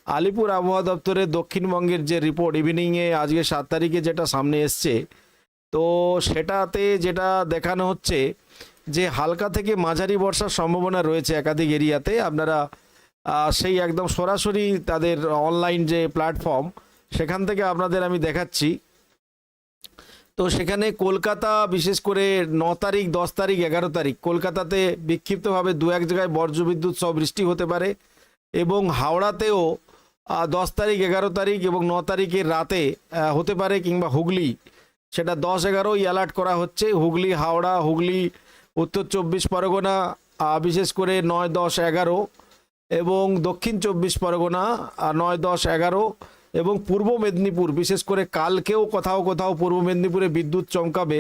আলিপুর আবহাওয়া দপ্তরের দক্ষিণবঙ্গের যে রিপোর্ট ইভিনিংয়ে আজকে 7 তারিখে যেটা সামনে এসছে, তো সেটাতে যেটা দেখানো হচ্ছে যে হালকা থেকে মাঝারি বর্ষার সম্ভাবনা রয়েছে একাধিক এরিয়াতে। আপনারা সেই একদম সরাসরি তাদের অনলাইন যে প্ল্যাটফর্ম সেখান থেকে আপনাদের আমি দেখাচ্ছি। তো সেখানে কলকাতা বিশেষ করে 9 তারিখ, 10 তারিখ, 11 তারিখ কলকাতাতে বিক্ষিপ্তভাবে দু এক জায়গায় বজ্রবিদ্যুৎ সহ বৃষ্টি হতে পারে, এবং হাওড়াতেও 10 তারিখ, 11 তারিখ এবং 9 তারিখের রাতে হতে পারে, কিংবা হুগলি সেটা 10-11 অ্যালার্ট করা হচ্ছে। হুগলি, হাওড়া, হুগলি, উত্তর 24 পরগনা বিশেষ করে 9, 10, 11 এবং দক্ষিণ 24 পরগনা 9, 10, 11 এবং পূর্ব মেদিনীপুর বিশেষ করে কালকেও কোথাও কোথাও পূর্ব মেদিনীপুরে বিদ্যুৎ চমকাবে।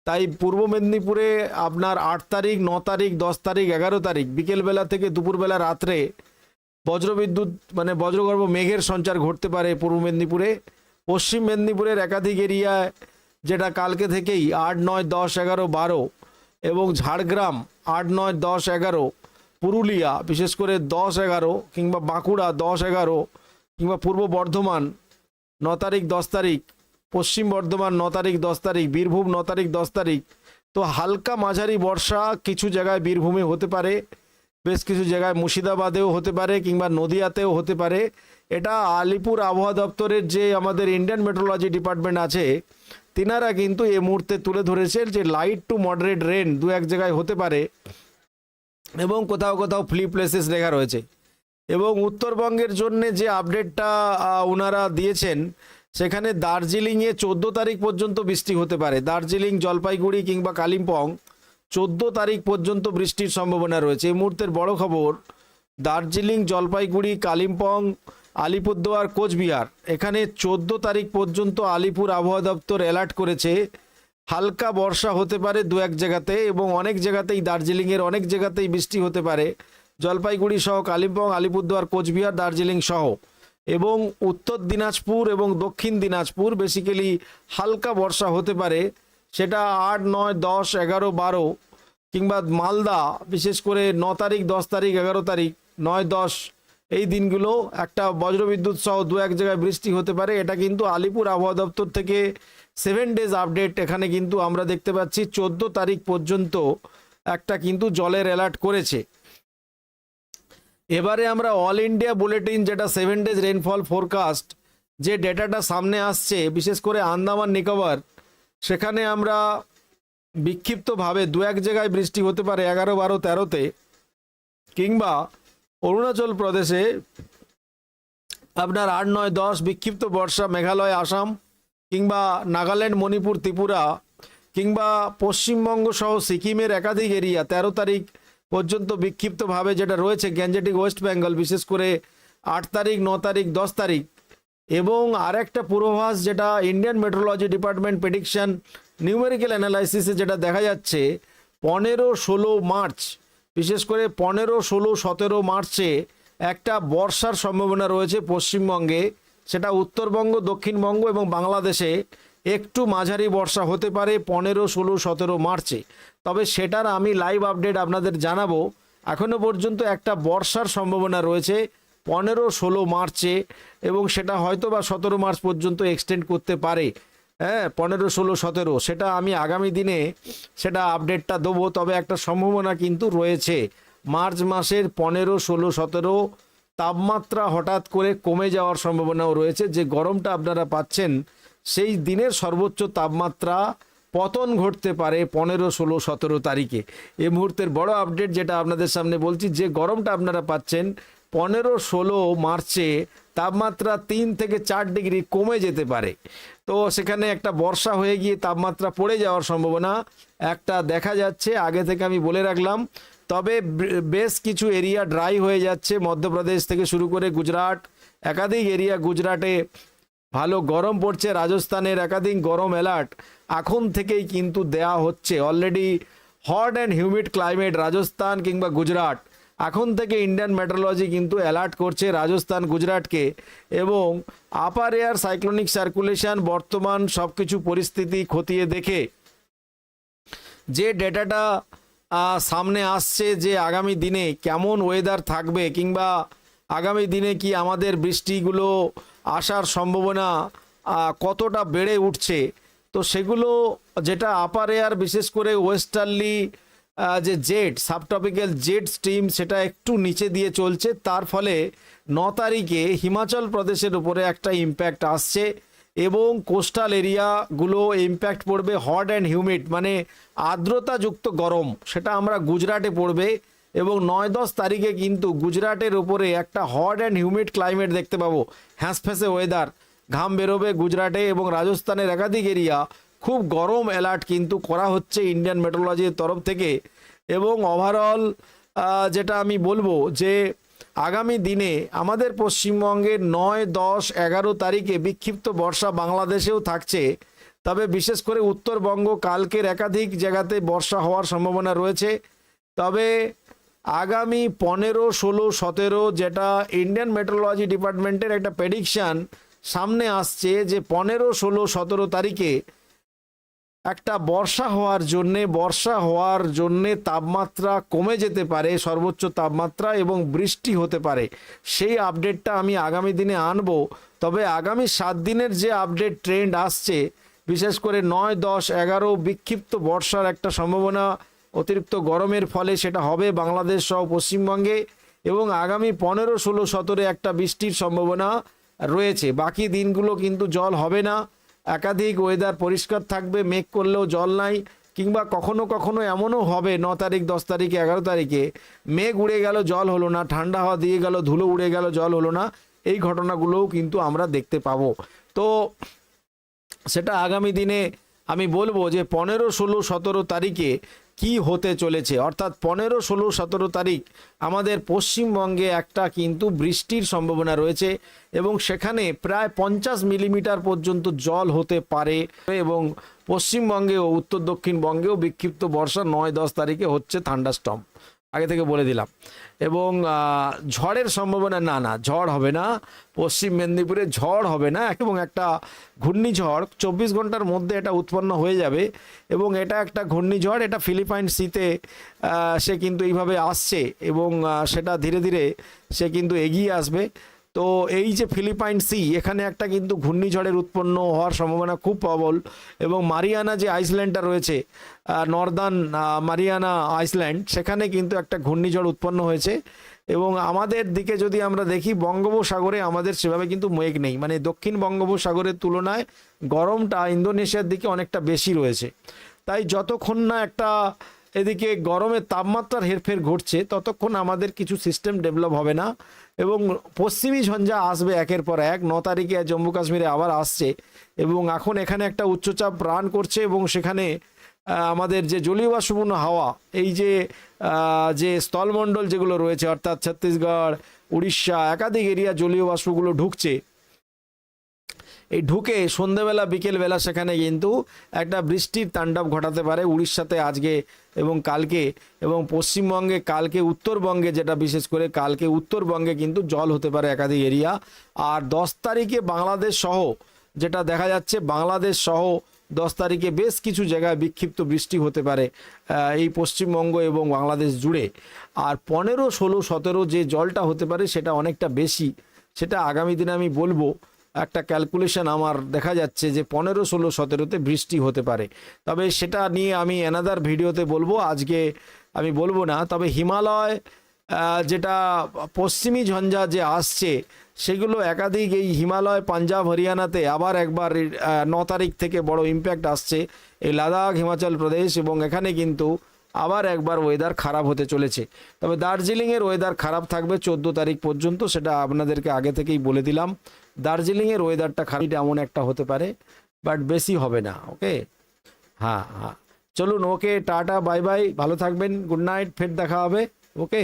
তাই পূর্ব মেদিনীপুরে আপনার 8 তারিখ, 9 তারিখ, 10 তারিখ, 11 তারিখ বিকেলবেলা থেকে দুপুরবেলা রাত্রে বজ্রবিদ্যুৎ মানে বজ্রগর্ভ মেঘের সঞ্চার ঘটতে পারে পূর্ব মেদিনীপুরে। পশ্চিম মেদিনীপুরের একাধিক এরিয়ায় যেটা কালকে থেকেই 8, 9, 10, 11, 12 এবং ঝাড়গ্রাম 8, 9, 10, 11, পুরুলিয়া বিশেষ করে 10, 11 কিংবা বাঁকুড়া 10, 11 কিংবা পূর্ব বর্ধমান 9 তারিখ, 10 তারিখ, পশ্চিম বর্ধমান 9 তারিখ, 10 তারিখ, বীরভূম 9 তারিখ, 10 তারিখ। তো হালকা মাঝারি বর্ষা কিছু জায়গায় বীরভূমে হতে পারে, বেশ কিছু জায়গায় মুর্শিদাবাদেও হতে পারে কিংবা নদিয়াতেও হতে পারে। এটা আলিপুর আবহাওয়া দপ্তরের যে আমাদের ইন্ডিয়ান মেট্রোলজি ডিপার্টমেন্ট আছে তিনারা কিন্তু এই মুহূর্তে তুলে ধরেছেন যে লাইট টু মডারেট রেন দু এক জায়গায় হতে পারে, এবং কোথাও কোথাও ফ্লি প্লেসেস লেখা রয়েছে। এবং উত্তরবঙ্গের জন্য যে আপডেটটা ওনারা দিয়েছেন সেখানে দার্জিলিংয়ে 14 তারিখ পর্যন্ত বৃষ্টি হতে পারে। দার্জিলিং, জলপাইগুড়ি কিংবা কালিম্পং 14 তারিখ পর্যন্ত বৃষ্টির সম্ভাবনা রয়েছে। এই মুহূর্তের বড় খবর, দার্জিলিং, জলপাইগুড়ি, কালিম্পং, আলিপুরদুয়ার, কোচবিহার এখানে 14 তারিখ পর্যন্ত আলিপুর আবহাওয়া দপ্তর অ্যালার্ট করেছে হালকা বর্ষা হতে পারে দু এক জায়গাতে, এবং অনেক জায়গাতেই দার্জিলিংয়ের অনেক জায়গাতেই বৃষ্টি হতে পারে, জলপাইগুড়ি সহ কালিম্পং, আলিপুরদুয়ার, কোচবিহার, দার্জিলিং সহ। এবং উত্তর দিনাজপুর এবং দক্ষিণ দিনাজপুর বেসিক্যালি হালকা বর্ষা হতে পারে, সেটা 8, 9, 10, 11, 12 কিংবা মালদা বিশেষ করে 9 তারিখ, 10 তারিখ, 11 তারিখ, 9, 10 এই দিনগুলো একটা বজ্রবিদ্যুৎ সহ দু এক জায়গায় বৃষ্টি হতে পারে। এটা কিন্তু আলিপুর আবহাওয়া দপ্তর থেকে 7 ডেজ আপডেট। এখানে কিন্তু আমরা দেখতে পাচ্ছি 14 তারিখ পর্যন্ত একটা কিন্তু জলের অ্যালার্ট করেছে। এবারে আমরা অল ইন্ডিয়া বুলেটিন যেটা 7 ডেজ রেনফল ফোরকাস্ট যে ডেটাটা সামনে আসছে বিশেষ করে আন্দামান নিকোবর, সেখানে আমরা বিক্ষিপ্তভাবে দু এক জায়গায় বৃষ্টি হতে পারে 11, 12, 13তে, কিংবা অরুণাচল প্রদেশে আপনার 8, 9, 10 বিক্ষিপ্ত বর্ষা মেঘালয়, আসাম কিংবা নাগাল্যান্ড, মণিপুর, ত্রিপুরা কিংবা পশ্চিমবঙ্গ সহ সিকিমের একাধিক এরিয়া 13 তারিখ পর্যন্ত বিক্ষিপ্তভাবে যেটা রয়েছে গ্যাঞ্জেটিক ওয়েস্ট বেঙ্গল বিশেষ করে 8 তারিখ, 9 তারিখ, 10 তারিখ। এবং আরেকটা পূর্বাভাস যেটা Indian meteorology department prediction numerical অ্যানালাইসিসে যেটা দেখা যাচ্ছে 15, 16 মার্চ বিশেষ করে 15, 16, 17 মার্চে একটা বর্ষার সম্ভাবনা রয়েছে পশ্চিমবঙ্গে, সেটা উত্তরবঙ্গ, দক্ষিণবঙ্গ এবং বাংলাদেশে একটু মাঝারি বর্ষা হতে পারে 15, 16, 17 মার্চে। তবে সেটার আমি লাইভ আপডেট আপনাদের জানাবো। এখনো পর্যন্ত একটা বর্ষার সম্ভাবনা রয়েছে 15, 16 মার্চে, এবং সেটা হয়তো বা 17 মার্চ পর্যন্ত এক্সটেন্ড করতে পারে। হ্যাঁ, 15, 16, 17 সেটা আমি আগামী দিনে সেটা আপডেটটা দেবো। তবে একটা সম্ভাবনা কিন্তু রয়েছে মার্চ মাসের 15, 16, 17 তাপমাত্রা হঠাৎ করে কমে যাওয়ার সম্ভাবনাও রয়েছে। যে গরমটা আপনারা পাচ্ছেন সেই দিনের সর্বোচ্চ তাপমাত্রা পতন ঘটতে পারে 15, 16, 17 তারিখে। এই মুহূর্তের বড় আপডেট যেটা আপনাদের সামনে বলছি, যে গরমটা আপনারা পাচ্ছেন 15, 16 মার্চে তাপমাত্রা 3 থেকে 4 ডিগ্রি কমে যেতে পারে। তো সেখানে একটা বর্ষা হয়ে গিয়ে তাপমাত্রা পড়ে যাওয়ার সম্ভাবনা একটা দেখা যাচ্ছে, আগে থেকে আমি বলে রাখলাম। তবে বেশ কিছু এরিয়া ড্রাই হয়ে যাচ্ছে, মধ্যপ্রদেশ থেকে শুরু করে গুজরাট একাধিক এরিয়া, গুজরাটে ভালো গরম পড়ছে, রাজস্থানের একাধিক গরম অ্যালার্ট এখন থেকেই কিন্তু দেয়া হচ্ছে। Already hot and humid climate Rajasthan কিংবা গুজরাট এখন থেকে ইন্ডিয়ান মেট্রোলজি কিন্তু অ্যালার্ট করছে রাজস্থান, গুজরাটকে। এবং আপার এয়ার সাইক্লোনিক সার্কুলেশন বর্তমান সব কিছু পরিস্থিতি খতিয়ে দেখে যে ডেটাটা সামনে আসছে যে আগামী দিনে কেমন ওয়েদার থাকবে কিংবা আগামী দিনে কি আমাদের বৃষ্টিগুলো আসার সম্ভাবনা কতটা বেড়ে উঠছে, তো সেগুলো যেটা আপার এয়ার বিশেষ করে ওয়েস্টার্লি যে জেট সাবট্রপিক্যাল জেট স্ট্রিম সেটা একটু নিচে দিয়ে চলছে, তার ফলে 9 তারিখে হিমাচল প্রদেশের উপরে একটা ইম্প্যাক্ট আসছে এবং কোস্টাল এরিয়াগুলো ইম্প্যাক্ট পড়বে হট অ্যান্ড হিউমিড মানে আর্দ্রতাযুক্ত গরম, সেটা আমরা গুজরাটে পড়বে এবং 9-10 তারিখে কিন্তু গুজরাটের উপরে একটা হট অ্যান্ড হিউমিড ক্লাইমেট দেখতে পাবো, হ্যাঁসফ্যাঁসে ওয়েদার, ঘাম বেরোবে গুজরাটে এবং রাজস্থানের একাধিক এরিয়া, খুব গরম অ্যালার্ট কিন্তু করা হচ্ছে ইন্ডিয়ান মেট্রোলজির তরফ থেকে। এবং ওভারঅল যেটা আমি বলবো যে আগামী দিনে আমাদের পশ্চিমবঙ্গে 9, 10, 11 তারিখে বিক্ষিপ্ত বর্ষা বাংলাদেশেও থাকছে, তবে বিশেষ করে উত্তরবঙ্গ কালকের একাধিক জায়গাতে বর্ষা হওয়ার সম্ভাবনা রয়েছে। তবে আগামী 15, 16, 17 যেটা ইন্ডিয়ান মেট্রোলজি ডিপার্টমেন্টের একটা প্রেডিকশান সামনে আসছে যে 15, 16, 17 তারিখে একটা বর্ষা হওয়ার জন্যে তাপমাত্রা কমে যেতে পারে, সর্বোচ্চ তাপমাত্রা, এবং বৃষ্টি হতে পারে। সেই আপডেটটা আমি আগামী দিনে আনবো। তবে আগামী 7 দিনের যে আপডেট ট্রেন্ড আসছে, বিশেষ করে 9, 10, 11 বিক্ষিপ্ত বর্ষার একটা সম্ভাবনা অতিরিক্ত গরমের ফলে সেটা হবে বাংলাদেশ সহ পশ্চিমবঙ্গে, এবং আগামী 15, 16, 17 একটা বৃষ্টির সম্ভাবনা রয়েছে। বাকি দিনগুলো কিন্তু জল হবে না, একাধিক ওয়েদার পরিষ্কার থাকবে, মেঘ করলেও জল নাই, কিংবা কখনো কখনো এমনও হবে 9 তারিখ, 10 তারিখে, 11 তারিখে মেঘ উড়ে গেল জল হলো না, ঠান্ডা হাওয়া দিয়ে গেল, ধুলো উড়ে গেল জল হলো না, এই ঘটনাগুলোও কিন্তু আমরা দেখতে পাবো। তো সেটা আগামী দিনে আমি বলবো যে 15, 16, 17 তারিখে কি হতে চলেছে, অর্থাৎ 15, 16, 17 তারিখ আমাদের পশ্চিমবঙ্গে একটা কিন্তু বৃষ্টির সম্ভাবনা রয়েছে এবং সেখানে প্রায় 50 মিলিমিটার পর্যন্ত জল হতে পারে, এবং পশ্চিমবঙ্গে ও উত্তর দক্ষিণবঙ্গেও বিক্ষিপ্ত বর্ষা 9, 10 তারিখে হচ্ছে, থান্ডারস্টর্ম আগে থেকে বলে দিলাম। এবং ঝড়ের সম্ভাবনা না, ঝড় হবে না, পশ্চিম মেদিনীপুরে ঝড় হবে না, এবং একটা ঘূর্ণিঝড় 24 ঘন্টার মধ্যে এটা উৎপন্ন হয়ে যাবে, এবং এটা একটা ঘূর্ণিঝড়, এটা ফিলিপাইন সিতে সে কিন্তু এইভাবে আসছে এবং সেটা ধীরে ধীরে সে কিন্তু এগিয়ে আসবে। তো এই যে ফিলিপাইন সি, এখানে একটা কিন্তু ঘূর্ণিঝড়ের উৎপন্ন হওয়ার সম্ভাবনা খুব প্রবল, এবং মারিয়ানা যে আইসল্যান্ডটা রয়েছে, নর্দার্ন মারিয়ানা আইসল্যান্ড, সেখানে কিন্তু একটা ঘূর্ণিঝড় উৎপন্ন হয়েছে। এবং আমাদের দিকে যদি আমরা দেখি, বঙ্গোপসাগরে আমাদের সেভাবে কিন্তু মেঘ নেই, মানে দক্ষিণ বঙ্গোপসাগরের তুলনায় গরমটা ইন্দোনেশিয়ার দিকে অনেকটা বেশি রয়েছে। তাই যতক্ষণ না একটা এদিকে গরমের তাপমাত্রার হেরফের ঘটছে, ততক্ষণ আমাদের কিছু সিস্টেম ডেভেলপ হবে না, এবং পশ্চিমী ঝঞ্ঝা আসবে একের পর এক। 9 তারিখে জম্মু কাশ্মীরে আবার আসছে, এবং এখন এখানে একটা উচ্চচাপ রান করছে, এবং সেখানে আমাদের যে জলীয় বাষ্পপূর্ণ হাওয়া, এই যে স্থলমণ্ডল যেগুলো রয়েছে, অর্থাৎ ছত্তিশগড়, উড়িষ্যা, একাধিক এরিয়া জলীয় বাষ্পগুলো ঢুকছে, এই ঢুকে সন্ধ্যেবেলা বিকেলবেলা সেখানে কিন্তু একটা বৃষ্টির তাণ্ডব ঘটাতে পারে উড়িষ্যাতে আজকে এবং কালকে, এবং পশ্চিমবঙ্গে কালকে, উত্তরবঙ্গে যেটা বিশেষ করে কালকে উত্তরবঙ্গে কিন্তু জল হতে পারে একাধিক এরিয়া। আর 10 তারিখে বাংলাদেশ সহ যেটা দেখা যাচ্ছে, বাংলাদেশ সহ 10 তারিখে বেশ কিছু জায়গায় বিক্ষিপ্ত বৃষ্টি হতে পারে এই পশ্চিমবঙ্গ এবং বাংলাদেশ জুড়ে। আর 15, 16, 17 যে জলটা হতে পারে সেটা অনেকটা বেশি, সেটা আগামী দিনে আমি বলবো। একটা ক্যালকুলেশন আমার দেখা যাচ্ছে যে 15, 16, 17তে বৃষ্টি হতে পারে, তবে সেটা নিয়ে আমি অ্যানাদার ভিডিওতে বলবো, আজকে আমি বলবো না। তবে হিমালয় যেটা পশ্চিমী ঝঞ্ঝা যে আসছে, সেগুলো একাধিক, এই হিমালয় পাঞ্জাব হরিয়ানাতে আবার একবার 9 তারিখ থেকে বড় ইম্প্যাক্ট আসছে, এই লাদাখ, হিমাচল প্রদেশ, এবং এখানে কিন্তু আবার একবার ওয়েদার খারাপ হতে চলেছে। তবে দার্জিলিংয়ের ওয়েদার খারাপ থাকবে 14 তারিখ পর্যন্ত, সেটা আপনাদেরকে আগে থেকেই বলে দিলাম। দার্জিলিংয়ের ওয়েদারটা খারাপ এমন একটা হতে পারে, বাট বেশি হবে না। ওকে, হ্যাঁ, চলুন, ওকে, টাটা, বাই বাই, ভালো থাকবেন, গুড নাইট, ফের দেখা হবে। ওকে।